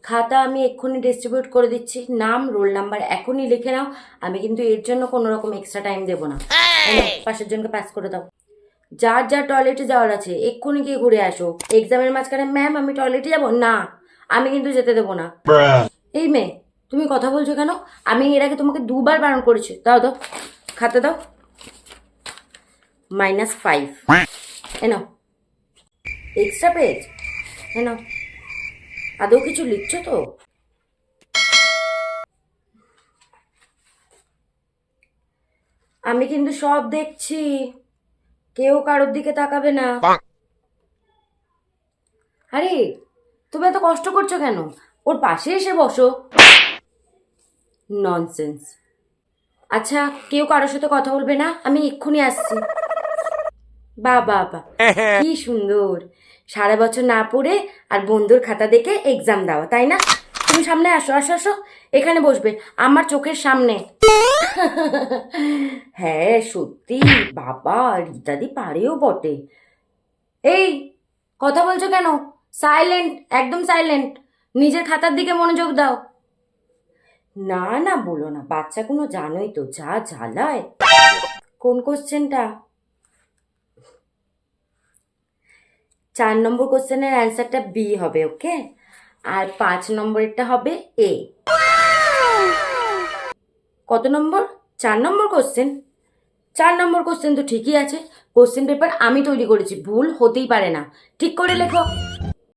খাতা আমি এক্ষুনি ডিস্ট্রিবিউট করে দিচ্ছি, নাম রোল নাম্বার এখনই লিখে নাও। আমি কিন্তু এর জন্য কোনো রকম এক্সট্রা টাইম দেবো না। পাশের জনকে পাস করে দাও। যার যার টয়লেটে যাওয়ার আছে এক্ষুনি গিয়ে ঘুরে আসো। এক্সামের মাঝখানে ম্যাম আমি টয়লেটে যাব না, আমি কিন্তু যেতে দেবো না। এই মেয়ে, তুমি কথা বলছো কেন? আমি এর আগে তোমাকে দুবার বারণ করেছি। দাও দাও, খাতা দাও। -5 এনো, এক্সট্রা পেজ এনো। আদৌ কিছু লিখছো তো? আমি কিন্তু সব দেখছি, কেউ কারোর দিকে তাকাবে না। আরে তুমি এত কষ্ট করছো কেন? ওর পাশে এসে বসো। ননসেন্স। আচ্ছা, কেউ কারোর সাথে কথা বলবে না, আমি এক্ষুনি আসছি। বাহ বাহ বাহ, কি সুন্দর। সারা বছর না পড়ে আর বন্ধুর খাতা দেখে এক্সাম দাও, তাই না? তুমি সামনে আসো, আসো আসো, এখানে বসবে আমার চোখের সামনে। হ্যাঁ সত্যি, বাবা রীতাদি পারেও বটে। এই, কথা বলছো কেন? সাইলেন্ট, একদম সাইলেন্ট। নিজের খাতার দিকে মনোযোগ দাও। না না বলো না, বাচ্চা কোনো জানোই তো যা জ্বালায়। কোন কোশ্চেনটা? 4 নম্বর কোশ্চেনের অ্যান্সারটা বি হবে, ওকে? আর 5 নম্বরেরটা হবে এ। কত নম্বর? 4 নম্বর কোশ্চেন। 4 নম্বর কোশ্চেন তো ঠিকই আছে। কোশ্চেন পেপার আমি তৈরি করেছি, ভুল হতেই পারে না। ঠিক করে লেখো।